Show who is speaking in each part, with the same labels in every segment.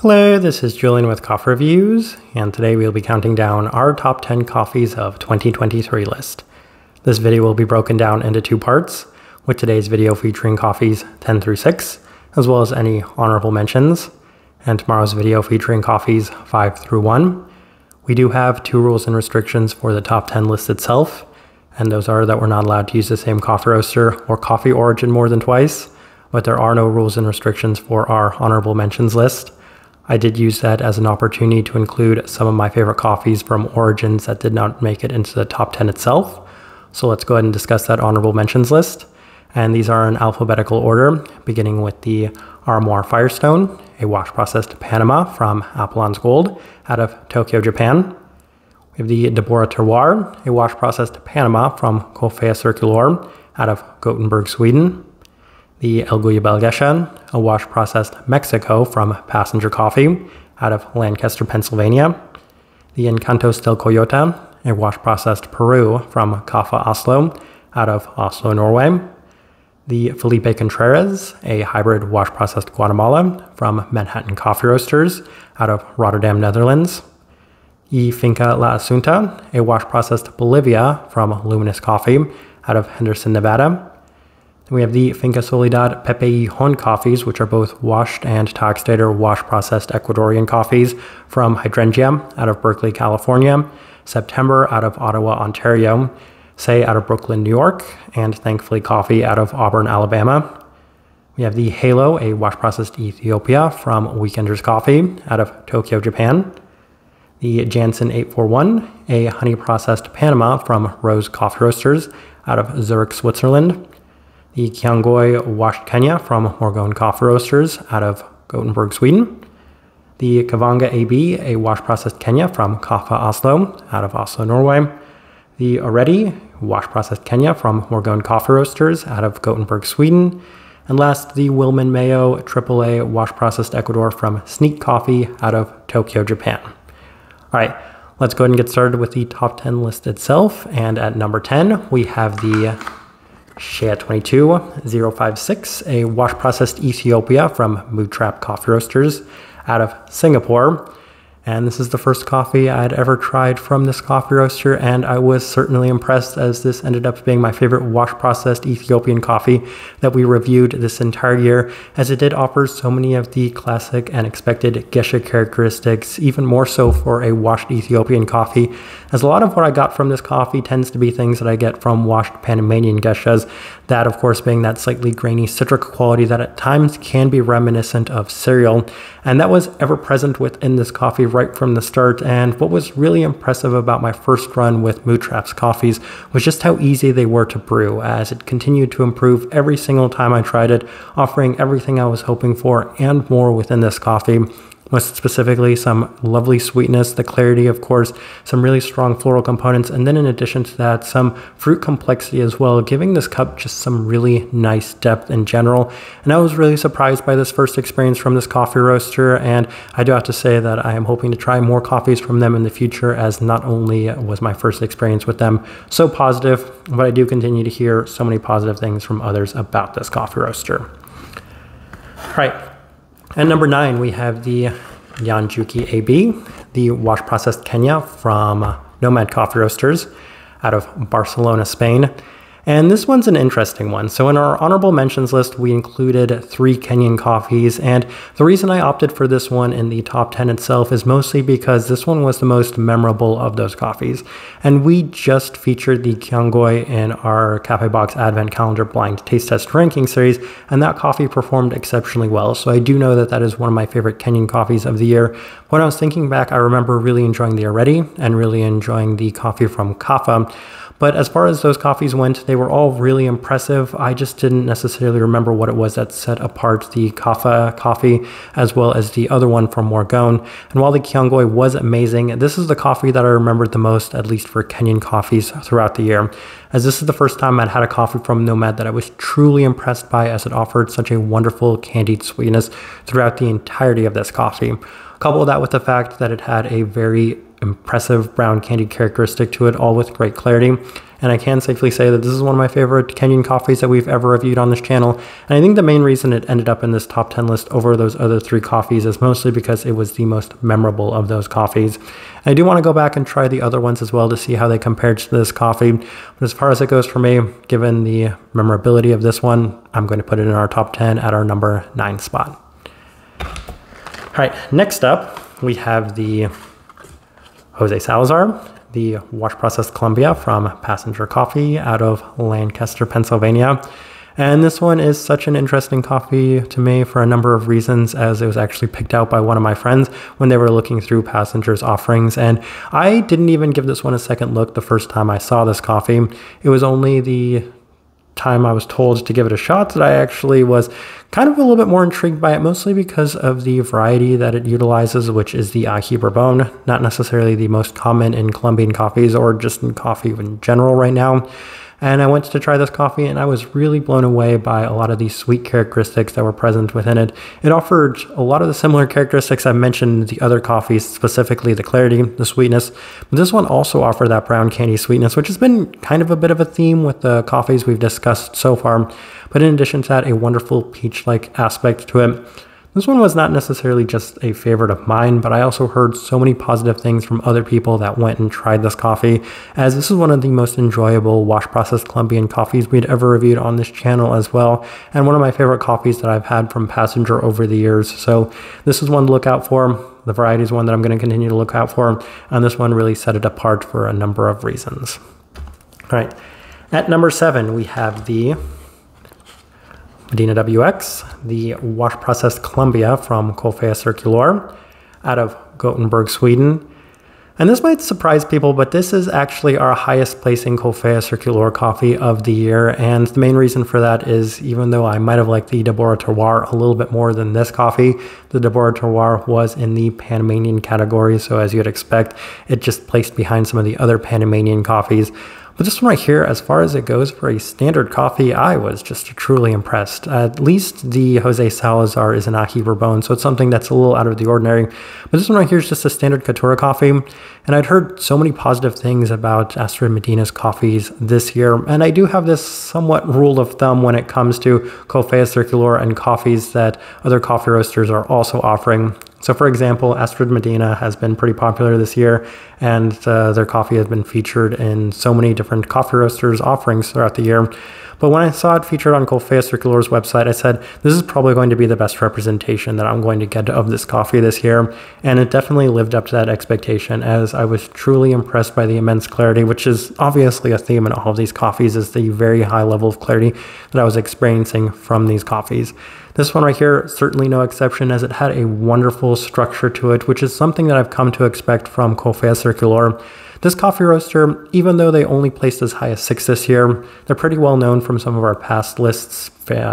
Speaker 1: Hello, this is Julian with Kof Reviews, and today we'll be counting down our top 10 coffees of 2023 list. This video will be broken down into two parts, with today's video featuring coffees 10 through 6, as well as any honorable mentions, and tomorrow's video featuring coffees 5 through 1. We do have two rules and restrictions for the top 10 list itself, and those are that we're not allowed to use the same coffee roaster or coffee origin more than twice, but there are no rules and restrictions for our honorable mentions list. I did use that as an opportunity to include some of my favorite coffees from origins that did not make it into the top 10 itself. So let's go ahead and discuss that honorable mentions list. And these are in alphabetical order, beginning with the Armoire Firestone, a wash-processed Panama from Apollon's Gold out of Tokyo, Japan. We have the Deborah Terroir, a wash-processed Panama from Kof Circul out of Gothenburg, Sweden. The El Guya Belgesha, a wash-processed Mexico from Passenger Coffee out of Lancaster, Pennsylvania. The Encantos del Coyote, a wash-processed Peru from Kafa Oslo out of Oslo, Norway. The Felipe Contreras, a hybrid wash-processed Guatemala from Manhattan Coffee Roasters out of Rotterdam, Netherlands. Y Finca La Asunta, a wash-processed Bolivia from Luminous Coffee out of Henderson, Nevada. We have the Finca Soledad Pepe Hon coffees, which are both washed and Tagstater wash-processed Ecuadorian coffees from Hydrangea out of Berkeley, California, September out of Ottawa, Ontario, Say out of Brooklyn, New York, and Thankfully Coffee out of Auburn, Alabama. We have the Halo, a wash-processed Ethiopia from Weekenders Coffee out of Tokyo, Japan. The Jansen 841, a honey-processed Panama from Rose Coffee Roasters out of Zurich, Switzerland. The Kiangoi Washed Kenya from Morgone Coffee Roasters out of Gothenburg, Sweden. The Kavanga AB, a wash-processed Kenya from Kafa Oslo out of Oslo, Norway. The Already, wash-processed Kenya from Morgone Coffee Roasters out of Gothenburg, Sweden. And last, the Wilman Mayo AAA wash-processed Ecuador from Sneak Coffee out of Tokyo, Japan. All right, let's go ahead and get started with the top 10 list itself. And at number 10, we have the Shea 22056, a wash-processed Ethiopia from Moodtrap Coffee Roasters out of Singapore. And this is the first coffee I'd ever tried from this coffee roaster, and I was certainly impressed, as this ended up being my favorite wash-processed Ethiopian coffee that we reviewed this entire year, as it did offer so many of the classic and expected geisha characteristics, even more so for a washed Ethiopian coffee, as a lot of what I got from this coffee tends to be things that I get from washed Panamanian geishas, that of course being that slightly grainy citric quality that at times can be reminiscent of cereal, and that was ever present within this coffee right from the start. And what was really impressive about my first run with Moodtrap's coffees was just how easy they were to brew, as it continued to improve every single time I tried it, offering everything I was hoping for and more within this coffee. Most specifically, some lovely sweetness, the clarity, of course, some really strong floral components, and then in addition to that, some fruit complexity as well, giving this cup just some really nice depth in general. And I was really surprised by this first experience from this coffee roaster, and I do have to say that I am hoping to try more coffees from them in the future, as not only was my first experience with them so positive, but I do continue to hear so many positive things from others about this coffee roaster. All right. At number 9, we have the Yanjuki AB, the wash-processed Kenya from Nomad Coffee Roasters out of Barcelona, Spain. And this one's an interesting one. So in our honorable mentions list, we included 3 Kenyan coffees. And the reason I opted for this one in the top 10 itself is mostly because this one was the most memorable of those coffees. And we just featured the Kiangoi in our Cafe Box Advent Calendar Blind Taste Test Ranking Series, and that coffee performed exceptionally well. So I do know that that is one of my favorite Kenyan coffees of the year. When I was thinking back, I remember really enjoying the Already and really enjoying the coffee from Kafa. But as far as those coffees went, they were all really impressive. I just didn't necessarily remember what it was that set apart the Kafa coffee as well as the other one from Morgone. And while the Kiangoi was amazing, this is the coffee that I remembered the most, at least for Kenyan coffees throughout the year, as this is the first time I'd had a coffee from Nomad that I was truly impressed by, as it offered such a wonderful candied sweetness throughout the entirety of this coffee. Couple that with the fact that it had a very impressive brown candy characteristic to it, all with great clarity. And I can safely say that this is one of my favorite Kenyan coffees that we've ever reviewed on this channel. And I think the main reason it ended up in this top 10 list over those other 3 coffees is mostly because it was the most memorable of those coffees. And I do want to go back and try the other ones as well to see how they compared to this coffee. But as far as it goes for me, given the memorability of this one, I'm going to put it in our top 10 at our number 9 spot. All right, next up, we have the Jose Salazar, the wash processed Columbia from Passenger Coffee out of Lancaster, Pennsylvania. And this one is such an interesting coffee to me for a number of reasons, as it was actually picked out by one of my friends when they were looking through Passenger's offerings. And I didn't even give this one a second look the first time I saw this coffee. It was only the time I was told to give it a shot that I actually was kind of a little bit more intrigued by it, mostly because of the variety that it utilizes, which is the ají bourbon, not necessarily the most common in Colombian coffees or just in coffee in general right now. And I went to try this coffee and I was really blown away by a lot of these sweet characteristics that were present within it. It offered a lot of the similar characteristics I've mentioned in the other coffees, specifically the clarity, the sweetness. But this one also offered that brown candy sweetness, which has been kind of a bit of a theme with the coffees we've discussed so far. But in addition to that, a wonderful peach-like aspect to it. This one was not necessarily just a favorite of mine, but I also heard so many positive things from other people that went and tried this coffee, as this is one of the most enjoyable wash-processed Colombian coffees we'd ever reviewed on this channel as well, and one of my favorite coffees that I've had from Passenger over the years. So this is one to look out for. The variety is one that I'm going to continue to look out for, and this one really set it apart for a number of reasons. All right, at number 7, we have the Medina WX, the wash processed Columbia from Kof Circul out of Gothenburg, Sweden. And this might surprise people, but this is actually our highest placing Kof Circul coffee of the year. And the main reason for that is, even though I might have liked the Laboratoire a little bit more than this coffee, the Laboratoire was in the Panamanian category. So as you'd expect, it just placed behind some of the other Panamanian coffees. But this one right here, as far as it goes for a standard coffee, I was just truly impressed. At least the Jose Salazar is an ají bourbon, so it's something that's a little out of the ordinary. But this one right here is just a standard Caturra coffee. And I'd heard so many positive things about Astrid Medina's coffees this year. And I do have this somewhat rule of thumb when it comes to Kof Circul and coffees that other coffee roasters are also offering. So for example, Astrid Medina has been pretty popular this year, and their coffee has been featured in so many different coffee roasters' offerings throughout the year. But when I saw it featured on Kof Circul's website, I said, this is probably going to be the best representation that I'm going to get of this coffee this year. And it definitely lived up to that expectation, as I was truly impressed by the immense clarity, which is obviously a theme in all of these coffees, is the very high level of clarity that I was experiencing from these coffees. This one right here, certainly no exception, as it had a wonderful structure to it, which is something that I've come to expect from Kof Circul. This coffee roaster, even though they only placed as high as 6 this year, they're pretty well known from some of our past lists,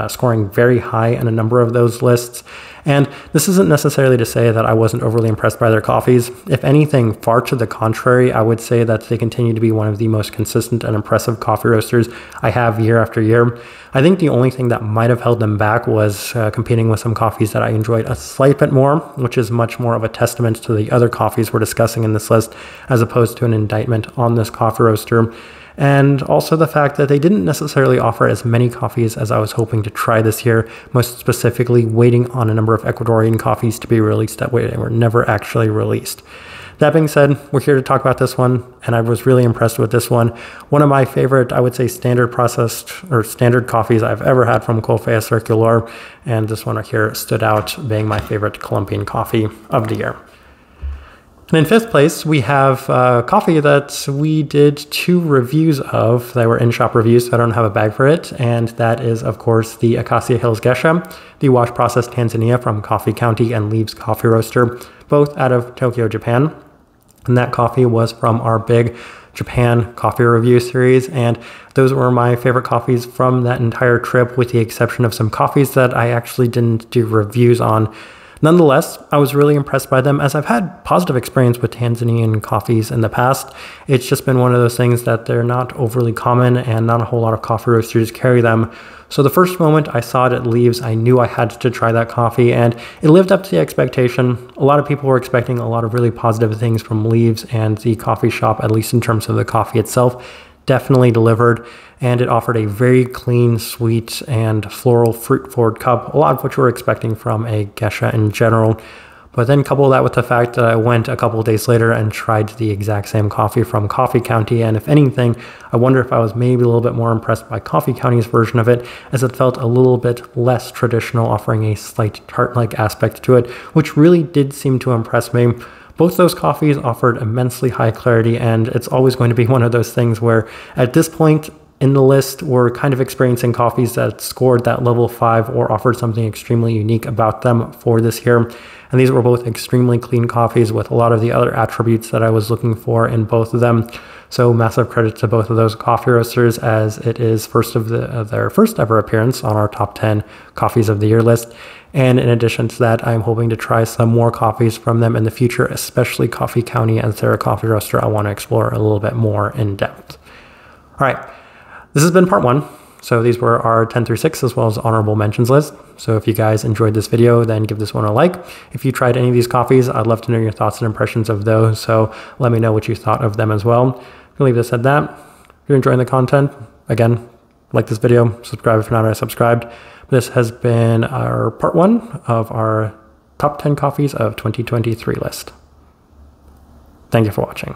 Speaker 1: scoring very high in a number of those lists. And this isn't necessarily to say that I wasn't overly impressed by their coffees. If anything, far to the contrary, I would say that they continue to be one of the most consistent and impressive coffee roasters I have year after year. I think the only thing that might have held them back was competing with some coffees that I enjoyed a slight bit more, which is much more of a testament to the other coffees we're discussing in this list, as opposed to an indictment on this coffee roaster. And also the fact that they didn't necessarily offer as many coffees as I was hoping to try this year, most specifically waiting on a number of Ecuadorian coffees to be released that way they were never actually released. That being said, we're here to talk about this one, and I was really impressed with this one. One of my favorite, I would say, standard processed or standard coffees I've ever had from Kof Circul, and this one right here stood out being my favorite Colombian coffee of the year. And in 5th place, we have coffee that we did 2 reviews of. They were in-shop reviews, so I don't have a bag for it. And that is, of course, the Acasia Hills Gesha, the wash processed Tanzania from Coffee County and Leaves Coffee Roaster, both out of Tokyo, Japan. And that coffee was from our big Japan coffee review series, and those were my favorite coffees from that entire trip, with the exception of some coffees that I actually didn't do reviews on. Nonetheless, I was really impressed by them as I've had positive experience with Tanzanian coffees in the past. It's just been one of those things that they're not overly common and not a whole lot of coffee roasters carry them. So the first moment I saw it at Leaves, I knew I had to try that coffee, and it lived up to the expectation. A lot of people were expecting a lot of really positive things from Leaves and the coffee shop, at least in terms of the coffee itself. Definitely delivered, and it offered a very clean, sweet, and floral fruit-forward cup, a lot of which we're expecting from a geisha in general. But then couple that with the fact that I went a couple of days later and tried the exact same coffee from Coffee County, and if anything, I wonder if I was maybe a little bit more impressed by Coffee County's version of it, as it felt a little bit less traditional, offering a slight tart-like aspect to it, which really did seem to impress me. Both those coffees offered immensely high clarity, and it's always going to be one of those things where at this point in the list, we're kind of experiencing coffees that scored that level 5 or offered something extremely unique about them for this year. And these were both extremely clean coffees with a lot of the other attributes that I was looking for in both of them. So massive credit to both of those coffee roasters, as it is their first ever appearance on our top 10 coffees of the year list. And in addition to that, I'm hoping to try some more coffees from them in the future, especially Coffee County as their coffee roaster I want to explore a little bit more in depth. All right, this has been part 1. So these were our 10 through 6 as well as honorable mentions list. So if you guys enjoyed this video, then give this one a like. If you tried any of these coffees, I'd love to know your thoughts and impressions of those. So let me know what you thought of them as well. I'll leave this at that. If you're enjoying the content, again, like this video, subscribe if you're not already subscribed. This has been our part 1 of our top 10 coffees of 2023 list. Thank you for watching.